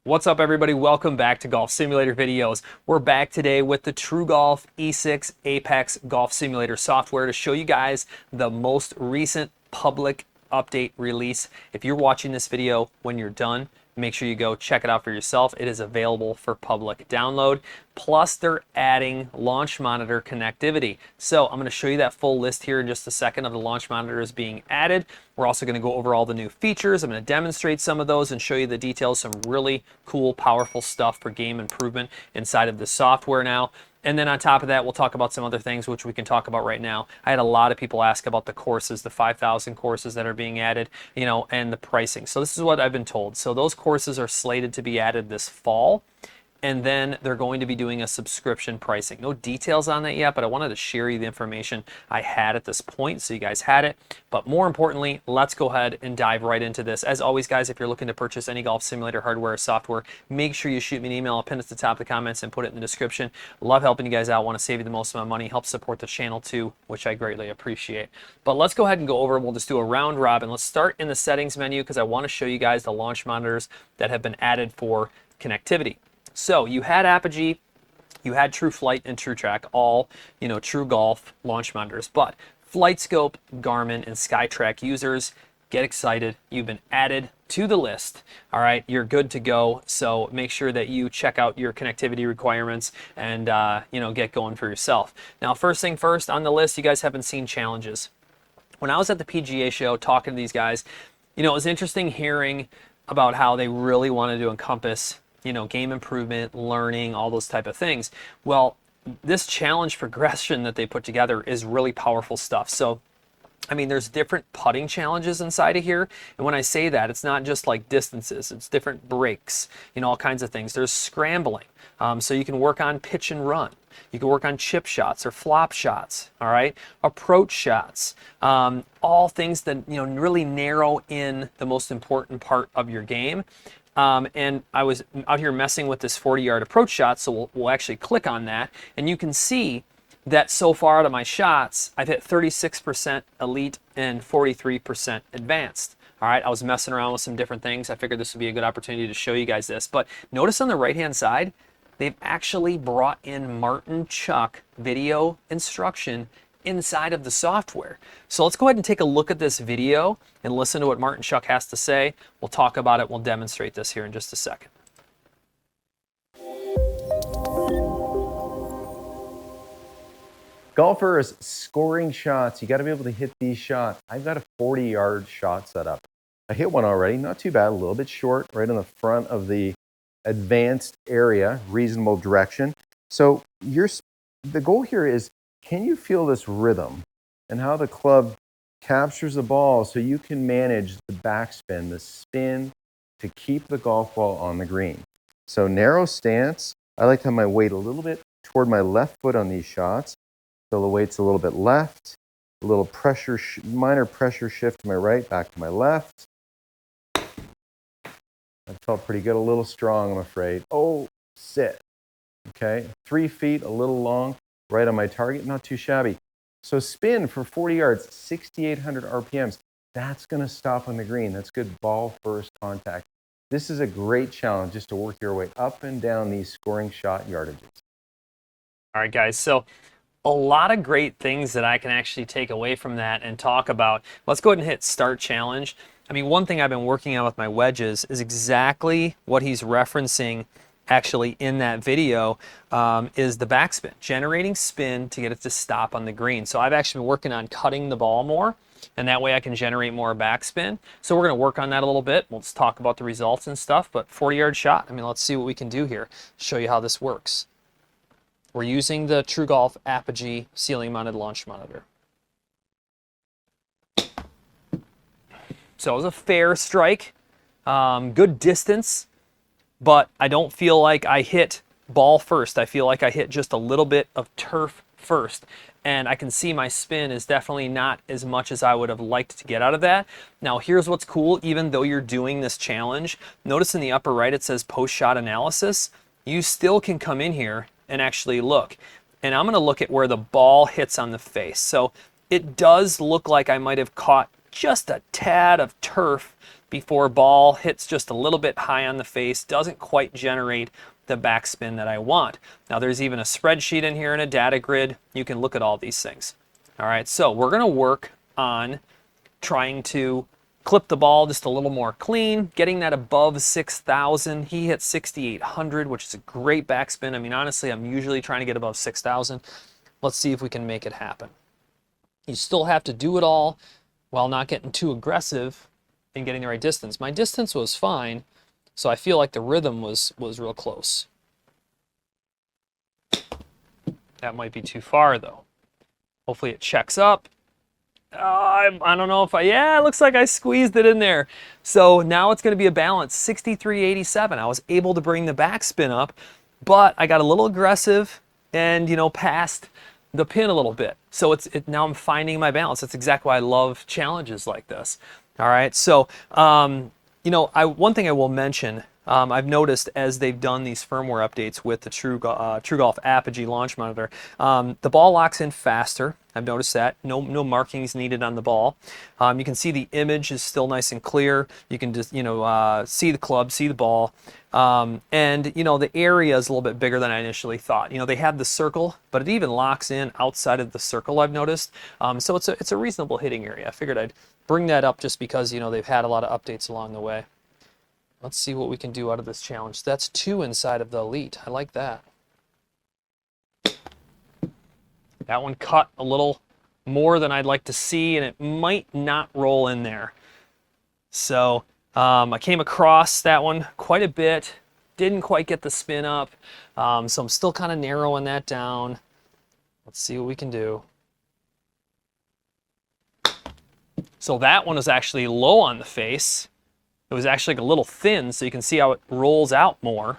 What's up, everybody? Welcome back to Golf Simulator videos. We're back today with the TruGolf E6 Apex Golf Simulator software to show you guys the most recent public update release. If you're watching this video when you're done, make sure you go check it out for yourself. It is available for public download. Plus, they're adding launch monitor connectivity. So I'm going to show you that full list here in just a second of the launch monitors being added. We're also going to go over all the new features. I'm going to demonstrate some of those and show you the details, some really cool, powerful stuff for game improvement inside of the software now. And then on top of that, we'll talk about some other things which we can talk about right now. I had a lot of people ask about the courses, the 5,000 courses that are being added, and the pricing. So this is what I've been told. So those courses are slated to be added this fall. And then they're going to be doing a subscription pricing. No details on that yet, but I wanted to share you the information I had at this point so you guys had it. But more importantly, let's go ahead and dive right into this. As always, guys, if you're looking to purchase any golf simulator hardware or software, make sure you shoot me an email. I'll pin it at the top of the comments and put it in the description. Love helping you guys out. Want to save you the most amount of money. Help support the channel too, which I greatly appreciate. But let's go ahead and go over. We'll just do a round robin. Let's start in the settings menu because I want to show you guys the launch monitors that have been added for connectivity. So you had Apogee, you had TrueFlight and TrueTrack, all TruGolf launch monitors, but Flightscope, Garmin, and SkyTrak users, get excited. You've been added to the list. All right, you're good to go. So make sure that you check out your connectivity requirements and get going for yourself. Now, first thing first on the list, you guys haven't seen challenges. When I was at the PGA show talking to these guys, it was interesting hearing about how they really wanted to encompass game improvement, learning, all those type of things. Well, this challenge progression that they put together is really powerful stuff. So, there's different putting challenges inside of here. And when I say that, it's not just like distances, it's different breaks, all kinds of things. There's scrambling. So you can work on pitch and run. You can work on chip shots or flop shots, all right? Approach shots, all things that, really narrow in the most important part of your game. And I was out here messing with this 40-yard approach shot, so we'll actually click on that, and you can see that so far out of my shots, I've hit 36% elite and 43% advanced. All right, I was messing around with some different things. I figured this would be a good opportunity to show you guys this. But notice on the right-hand side, they've actually brought in Martin Chuck video instruction inside of the software. So let's go ahead and take a look at this video and listen to what Martin Chuck has to say. We'll talk about it. We'll demonstrate this here in just a second. Golfers scoring shots. You got to be able to hit these shots. I've got a 40-yard shot set up. I hit one already, not too bad, a little bit short, right in the front of the advanced area, reasonable direction. So the goal here is, can you feel this rhythm and how the club captures the ball so you can manage the backspin, the spin, to keep the golf ball on the green? So narrow stance. I like to have my weight a little bit toward my left foot on these shots. So the weight's a little bit left, a little pressure, minor pressure shift to my right, back to my left. That felt pretty good, a little strong, I'm afraid. Oh, sit. Okay, 3 feet, a little long. Right on my target, not too shabby. So spin for 40 yards, 6,800 RPMs. That's going to stop on the green. That's good ball first contact. This is a great challenge just to work your way up and down these scoring shot yardages. All right, guys. So a lot of great things that I can actually take away from that and talk about. Let's go ahead and hit Start Challenge. One thing I've been working on with my wedges is exactly what he's referencing actually in that video is the backspin, generating spin to get it to stop on the green. So I've actually been working on cutting the ball more, and that way I can generate more backspin. So we're going to work on that a little bit. We'll just talk about the results and stuff, but 40-yard shot, let's see what we can do here. Show you how this works. We're using the TruGolf Apogee ceiling mounted launch monitor. So it was a fair strike, good distance, but I don't feel like I hit ball first. I feel like I hit just a little bit of turf first. And I can see my spin is definitely not as much as I would have liked to get out of that. Now, here's what's cool. Even though you're doing this challenge, notice in the upper right it says post-shot analysis. You still can come in here and actually look. And I'm going to look at where the ball hits on the face. So it does look like I might have caught just a tad of turf before ball hits just a little bit high on the face, doesn't quite generate the backspin that I want. Now there's even a spreadsheet in here and a data grid. You can look at all these things. All right, so we're gonna work on trying to clip the ball just a little more clean, getting that above 6,000. He hit 6,800, which is a great backspin. I mean, honestly, I'm usually trying to get above 6,000. Let's see if we can make it happen. You still have to do it all while not getting too aggressive and getting the right distance. My distance was fine, so I feel like the rhythm was real close. That might be too far though. Hopefully it checks up. I don't know if yeah, it looks like I squeezed it in there. So now it's going to be a balance, 63.87. I was able to bring the backspin up, but I got a little aggressive and, you know, passed the pin a little bit. So now I'm finding my balance. That's exactly why I love challenges like this. All right, so you know, one thing I will mention, I've noticed as they've done these firmware updates with the TruGolf Apogee launch monitor, the ball locks in faster. I've noticed that. No markings needed on the ball. You can see the image is still nice and clear. You can just, you know, see the club, see the ball. And, you know, the area is a little bit bigger than I initially thought. You know, they have the circle, but it even locks in outside of the circle, I've noticed. So it's a reasonable hitting area. I figured I'd bring that up just because, you know, they've had a lot of updates along the way. Let's see what we can do out of this challenge. That's 2 inside of the elite. I like that. That one cut a little more than I'd like to see, and it might not roll in there. So I came across that one quite a bit. Didn't quite get the spin up. So I'm still kind of narrowing that down. Let's see what we can do. So that one was actually low on the face. It was actually like a little thin, so you can see how it rolls out more.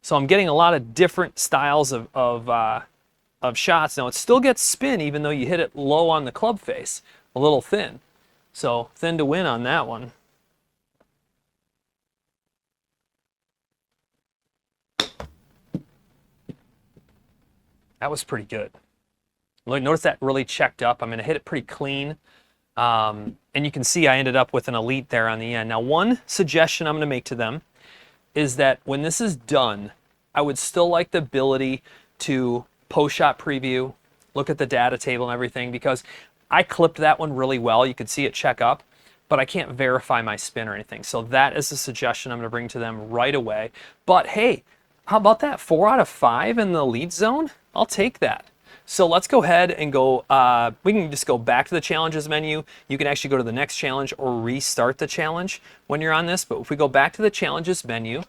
So I'm getting a lot of different styles of shots. Now it still gets spin even though you hit it low on the club face, a little thin. So thin to win on that one. That was pretty good. Look, notice that really checked up. I'm going to hit it pretty clean. And you can see I ended up with an elite there on the end. Now, one suggestion I'm going to make to them is that when this is done, I would still like the ability to post-shot preview, look at the data table and everything, because I clipped that one really well. You could see it check up, but I can't verify my spin or anything. So that is a suggestion I'm going to bring to them right away. But hey, how about that? 4 out of 5 in the elite zone? I'll take that. So let's go ahead and go, we can just go back to the challenges menu. You can actually go to the next challenge or restart the challenge when you're on this. But if we go back to the challenges menu,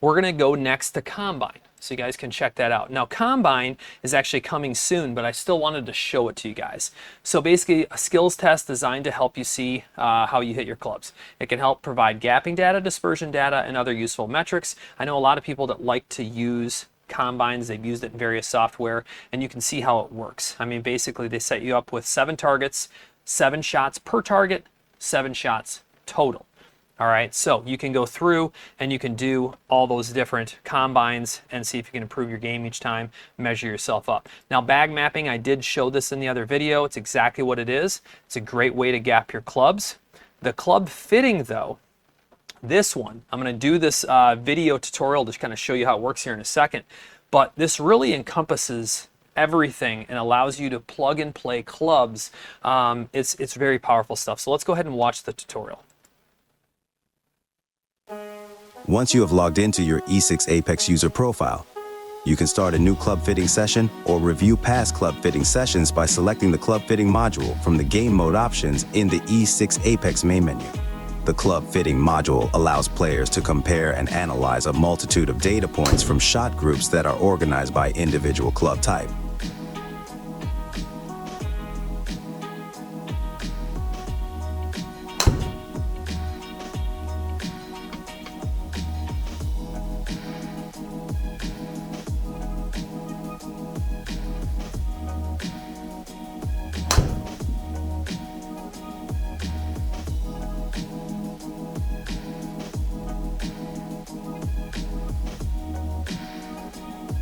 we're gonna go next to Combine. So you guys can check that out. Now Combine is actually coming soon, but I still wanted to show it to you guys. So basically a skills test designed to help you see how you hit your clubs. It can help provide gapping data, dispersion data, and other useful metrics. I know a lot of people that like to use combines. They've used it in various software, and you can see how it works. I mean, basically they set you up with 7 targets, 7 shots per target, 7 shots total. All right, so you can go through and you can do all those different combines and see if you can improve your game each time, measure yourself up. Now, bag mapping, I did show this in the other video. It's exactly what it is. It's a great way to gap your clubs. The club fitting, though, this one, I'm going to do this video tutorial to kind of show you how it works here in a second, but this really encompasses everything and allows you to plug and play clubs. It's very powerful stuff. So let's go ahead and watch the tutorial. Once you have logged into your E6 Apex user profile, you can start a new club fitting session or review past club fitting sessions by selecting the club fitting module from the game mode options in the E6 Apex main menu. The club fitting module allows players to compare and analyze a multitude of data points from shot groups that are organized by individual club type.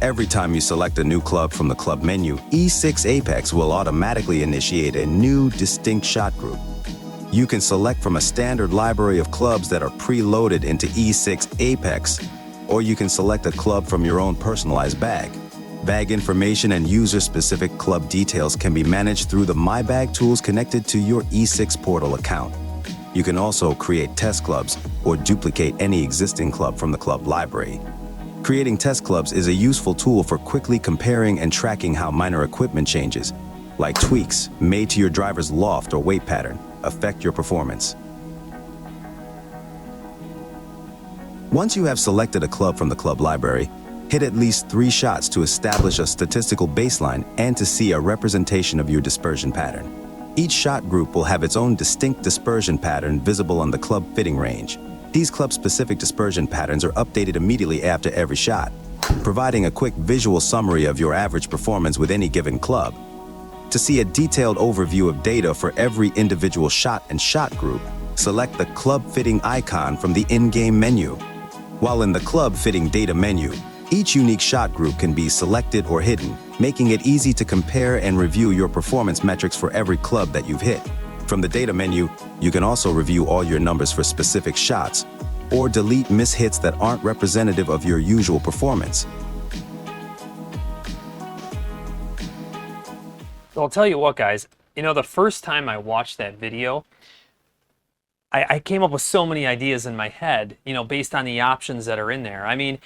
Every time you select a new club from the club menu, E6 Apex will automatically initiate a new distinct shot group. You can select from a standard library of clubs that are preloaded into E6 Apex, or you can select a club from your own personalized bag. Bag information and user-specific club details can be managed through the My Bag tools connected to your E6 portal account. You can also create test clubs or duplicate any existing club from the club library. Creating test clubs is a useful tool for quickly comparing and tracking how minor equipment changes, like tweaks made to your driver's loft or weight pattern, affect your performance. Once you have selected a club from the club library, hit at least 3 shots to establish a statistical baseline and to see a representation of your dispersion pattern. Each shot group will have its own distinct dispersion pattern visible on the club fitting range. These club-specific dispersion patterns are updated immediately after every shot, providing a quick visual summary of your average performance with any given club. To see a detailed overview of data for every individual shot and shot group, select the club fitting icon from the in-game menu. While in the club fitting data menu, each unique shot group can be selected or hidden, making it easy to compare and review your performance metrics for every club that you've hit. From the data menu, you can also review all your numbers for specific shots, or delete mishits that aren't representative of your usual performance. So I'll tell you what, guys, the first time I watched that video, I came up with so many ideas in my head, based on the options that are in there. I mean,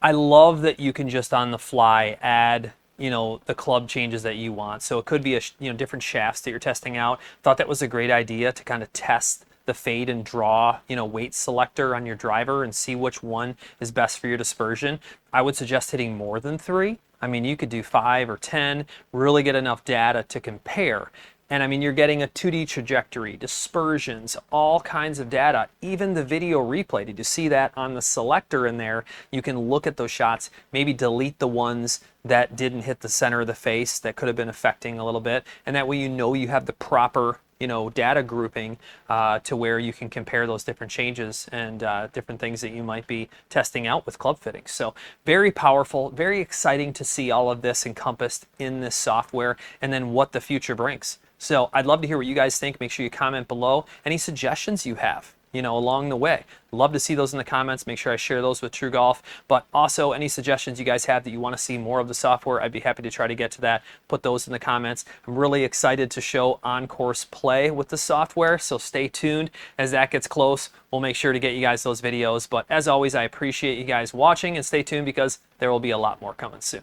I love that you can just on the fly add, the club changes that you want. So it could be different shafts that you're testing out. Thought that was a great idea to kind of test the fade and draw, weight selector on your driver and see which one is best for your dispersion. I would suggest hitting more than 3. I mean, you could do 5 or 10, really get enough data to compare. And I mean, you're getting a 2D trajectory, dispersions, all kinds of data, even the video replay. Did you see that on the selector in there? You can look at those shots, maybe delete the ones that didn't hit the center of the face that could have been affecting a little bit. And that way you have the proper data grouping to where you can compare those different changes and different things that you might be testing out with club fittings. So very powerful, very exciting to see all of this encompassed in this software and then what the future brings. So I'd love to hear what you guys think. Make sure you comment below any suggestions you have, along the way. Love to see those in the comments. Make sure I share those with TruGolf. But also any suggestions you guys have that you want to see more of the software, I'd be happy to try to get to that. Put those in the comments. I'm really excited to show on-course play with the software, so stay tuned. As that gets close, we'll make sure to get you guys those videos. But as always, I appreciate you guys watching, and stay tuned because there will be a lot more coming soon.